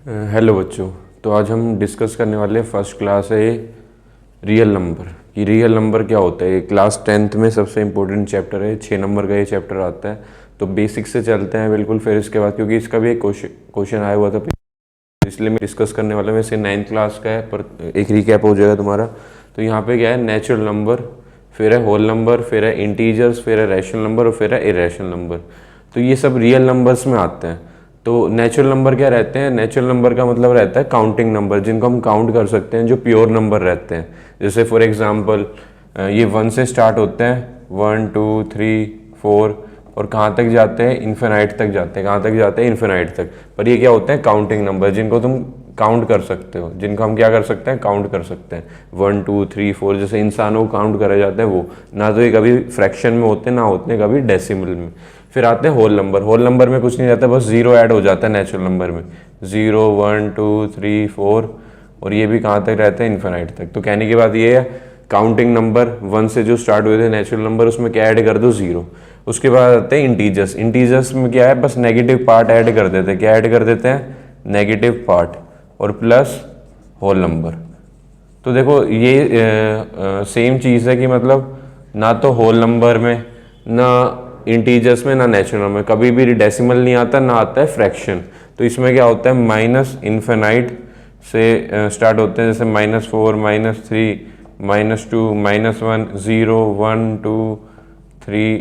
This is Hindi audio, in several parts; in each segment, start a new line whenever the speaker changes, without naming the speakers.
हेलो बच्चों। तो आज हम डिस्कस करने वाले हैं फर्स्ट क्लास है रियल नंबर कि रियल नंबर क्या होता है। ये क्लास 10th में सबसे इम्पोर्टेंट चैप्टर है, 6 नंबर का ये चैप्टर आता है। तो बेसिक से चलते हैं बिल्कुल, फिर इसके बाद क्योंकि इसका भी एक क्वेश्चन आया हुआ था इसलिए मैं डिस्कस करने वाला हूँ। वैसे 9th क्लास का है पर एक रिकैप हो जाएगा तुम्हारा। तो यहाँ पे क्या है, नेचुरल नंबर, फिर है होल नंबर, फिर है इंटीजर्स, फिर है रैशनल नंबर और फिर है इरेशनल नंबर। तो ये सब रियल नंबर्स में आते हैं। तो नेचुरल नंबर क्या रहते हैं, नेचुरल नंबर का मतलब रहता है काउंटिंग नंबर, जिनको हम काउंट कर सकते हैं, जो प्योर नंबर रहते हैं। जैसे फॉर एग्जांपल ये 1 से स्टार्ट होते हैं, 1 2 3 4 और कहाँ तक जाते हैं, इन्फिनाइट तक जाते हैं। कहाँ तक जाते हैं, इन्फिनाइट तक। पर ये क्या होते हैं, काउंटिंग नंबर, जिनको तुम काउंट कर सकते हो, जिनको हम क्या कर सकते हैं, काउंट कर सकते हैं। 1 2 3 4 जैसे इंसानों को काउंट करा जाता है वो, ना तो ये कभी फ्रैक्शन में होते हैं ना होते हैं कभी डेसिमल में। फिर आते हैं होल नंबर। होल नंबर में कुछ नहीं रहता, बस जीरो ऐड हो जाता है नेचुरल नंबर में। 0 1 2 3 4 और ये भी कहाँ तक रहता है, इन्फिनाइट तक। तो कहने की बात ये है, काउंटिंग नंबर 1 से जो स्टार्ट हुए थे नेचुरल नंबर, उसमें क्या ऐड कर दो, 0। उसके बाद आते हैं इंटीजर्स। इंटीजर्स में क्या है, बस नेगेटिव पार्ट ऐड कर देते हैं। क्या ऐड कर देते हैं, नेगेटिव पार्ट और प्लस होल नंबर। तो देखो ये सेम चीज़ है कि मतलब ना तो होल नंबर में, ना इंटीजर्स में, ना नेचुरल में कभी भी डेसिमल नहीं आता, ना आता है फ्रैक्शन। तो इसमें क्या होता है, माइनस इन्फिनाइट से स्टार्ट होते हैं, जैसे -4 -3 -2 -1 0 1 2 3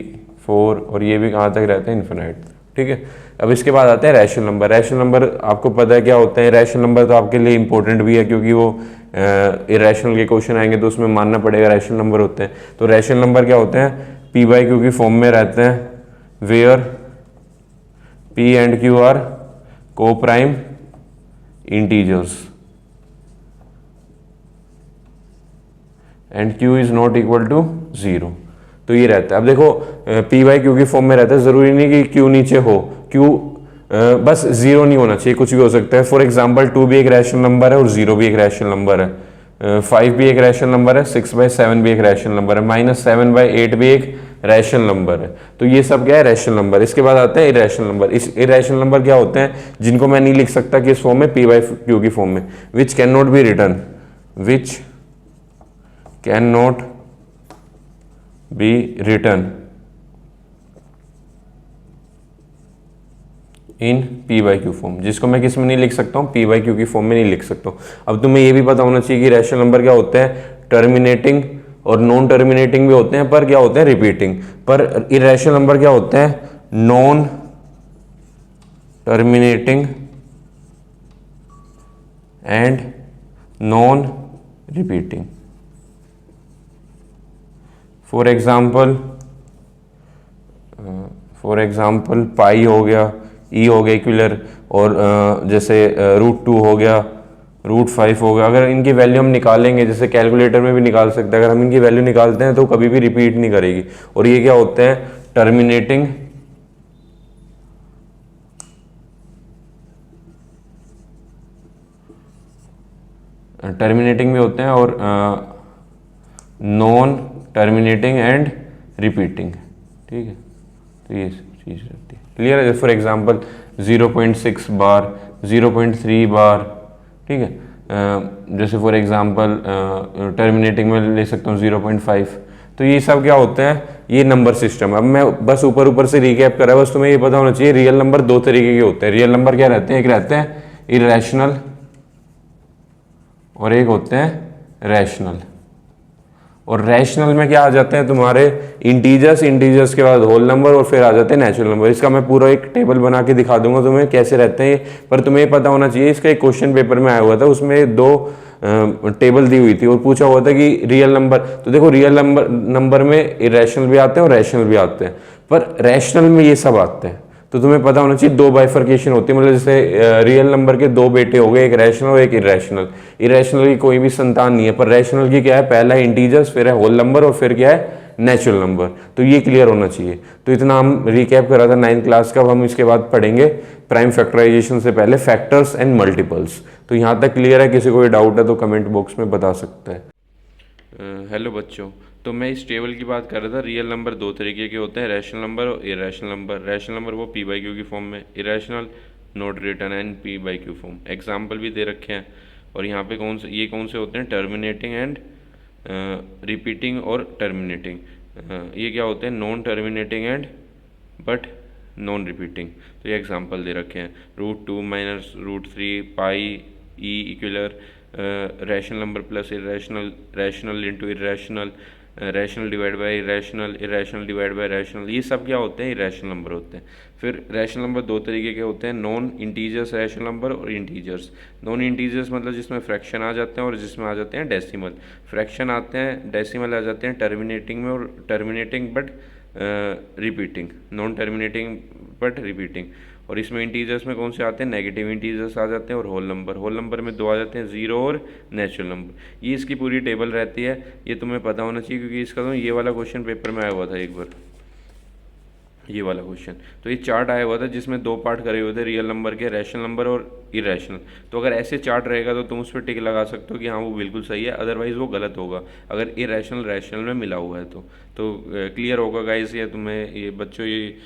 4 और ये भी कहाँ तक रहते हैं, इन्फिनाइट। ठीक है। अब इसके बाद आते हैं रैशनल नंबर। रैशनल नंबर आपको पता है क्या होते हैं। रैशनल नंबर तो आपके लिए इंपॉर्टेंट भी है, क्योंकि वो इरेशनल के क्वेश्चन आएंगे तो उसमें मानना पड़ेगा रैशनल नंबर होते हैं। तो रैशनल नंबर क्या होते हैं, पी बाई क्यू की फॉर्म में रहते हैं, where P and Q are को prime integers and Q is not equal to 0। तो ये रहता है। अब देखो पी बाई क्यू की फॉर्म में रहता है, जरूरी नहीं कि क्यू नीचे हो, क्यू बस 0 नहीं होना चाहिए, कुछ भी हो सकता है। फॉर एग्जाम्पल 2 भी एक रैशनल नंबर है और 0 भी एक रैशनल नंबर है। 5 भी एक रैशनल नंबर है, 6/7 भी एक रैशनल नंबर है, -7/8 भी एक रैशनल नंबर है। तो ये सब क्या है, रैशनल नंबर। इसके बाद आते हैं इरेशनल नंबर। इस इरेशनल नंबर क्या होते हैं, जिनको मैं नहीं लिख सकता किस फॉर्म में, पी बाई क्यू की फॉर्म में, which can not be return, which can not be return in P by Q form, जिसको मैं किस में नहीं लिख सकता हूँ, पी बाई क्यू की फॉर्म में नहीं लिख सकता हूँ। अब तुम्हें ये भी पता होना चाहिए कि रैशनल नंबर क्या होते हैं, टर्मिनेटिंग और नॉन टर्मिनेटिंग भी होते हैं, पर क्या होते हैं, रिपीटिंग। पर इरेशनल नंबर क्या होते हैं, non terminating and non repeating. For example pi हो गया, ई हो गया इक्विलर, और जैसे √2 हो गया, √5 हो गया। अगर इनकी वैल्यू हम निकालेंगे, जैसे कैलकुलेटर में भी निकाल सकते हैं, अगर हम इनकी वैल्यू निकालते हैं तो कभी भी रिपीट नहीं करेगी। और ये क्या होते हैं, टर्मिनेटिंग भी होते हैं और नॉन टर्मिनेटिंग एंड रिपीटिंग। ठीक है। तो ये चीज़ रहती है, क्लियर है। फॉर एग्जांपल 0.6 बार, 0.3 बार। ठीक है। जैसे फॉर एग्जांपल टर्मिनेटिंग में ले सकता हूँ 0.5। तो ये सब क्या होते हैं, ये नंबर सिस्टम। अब मैं बस ऊपर ऊपर से रिकैप कर रहा हूँ, बस तुम्हें ये पता होना चाहिए रियल नंबर 2 तरीके के होते हैं। रियल नंबर क्या रहते हैं, एक रहते हैं इरेशनल और एक होते हैं रैशनल। और रैशनल में क्या आ जाते हैं तुम्हारे, इंटीजर्स के बाद होल नंबर और फिर आ जाते हैं नेचुरल नंबर। इसका मैं पूरा एक टेबल बना के दिखा दूंगा तुम्हें कैसे रहते हैं ये, पर तुम्हें ये पता होना चाहिए। इसका एक क्वेश्चन पेपर में आया हुआ था, उसमें 2 टेबल दी हुई थी और पूछा हुआ था कि रियल नंबर। तो देखो रियल नंबर में इरेशनल भी आते हैं और रैशनल भी आते हैं, पर रैशनल में ये सब आते हैं। तो तुम्हें पता होना चाहिए 2 बाइफर्केशन होती है, मतलब जैसे रियल नंबर के 2 बेटे हो गए, एक रैशनल और एक इरेशनल। इरेशनल की कोई भी संतान नहीं है, पर रैशनल की क्या है, पहला है इंटीजर्स, फिर है होल नंबर और फिर क्या है, नेचुरल नंबर। तो ये क्लियर होना चाहिए। तो इतना हम रिकैप करा था 9th क्लास का। अब हम इसके बाद पढ़ेंगे प्राइम फैक्टराइजेशन से पहले फैक्टर्स एंड मल्टीपल्स। तो यहाँ तक क्लियर है, किसी को डाउट है तो कमेंट बॉक्स में बता सकता है। हेलो बच्चों, तो मैं इस टेबल की बात कर रहा था। रियल नंबर 2 तरीके के होते हैं, रैशनल नंबर और इरेशनल नंबर। रैशनल नंबर वो पी बाई क्यू की फॉर्म में, irrational not written and P by Q form. Example भी दे रखे हैं। और यहाँ पे कौन से होते हैं, टर्मिनेटिंग एंड रिपीटिंग और टर्मिनेटिंग। ये क्या होते हैं, non terminating and but non repeating. तो ये एग्जांपल दे रखे हैं, √2 minus √3 pi e equal rational number plus irrational, rational into irrational, rational divide by irrational, irrational divide by rational. ये सब क्या होते हैं, इरेशनल नंबर होते हैं। फिर रैशनल नंबर दो तरीके के होते हैं, नॉन इंटीजर्स रैशनल नंबर और इंटीजर्स। नॉन इंटीजर्स मतलब जिसमें फ्रैक्शन आ जाते हैं और जिसमें आ जाते हैं डेसिमल। फ्रैक्शन आते हैं, डेसिमल आ जाते हैं टर्मिनेटिंग में, और terminating but repeating, non terminating but repeating. और इसमें इंटीजर्स में कौन से आते हैं, नेगेटिव इंटीजर्स आ जाते हैं और होल नंबर। होल नंबर में दो आ जाते हैं, ज़ीरो और नेचुरल नंबर। ये इसकी पूरी टेबल रहती है, ये तुम्हें पता होना चाहिए क्योंकि इसका तो ये वाला क्वेश्चन पेपर में आया हुआ था एक बार, ये वाला क्वेश्चन। तो ये चार्ट आया हुआ था जिसमें दो पार्ट करे हुए थे, रियल नंबर के, रैशनल नंबर और इरेशनल। तो अगर ऐसे चार्ट रहेगा तो तुम उस पर टिक लगा सकते हो कि हाँ वो बिल्कुल सही है, अदरवाइज़ वो गलत होगा अगर इरेशनल रैशनल में मिला हुआ है तो। क्लियर होगा गाइस ये तुम्हें, ये बच्चों, ये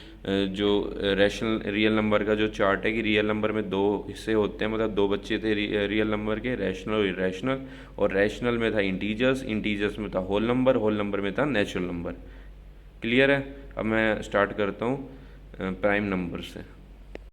जो रैशनल रियल नंबर का जो चार्ट है कि रियल नंबर में दो हिस्से होते हैं, मतलब दो बच्चे थे रियल नंबर के, रैशनल और इरेशनल। और रैशनल में था इंटीजर्स, इंटीजर्स में था होल नंबर, होल नंबर में था नेचुरल नंबर। क्लियर है। अब मैं स्टार्ट करता हूँ प्राइम नंबर से।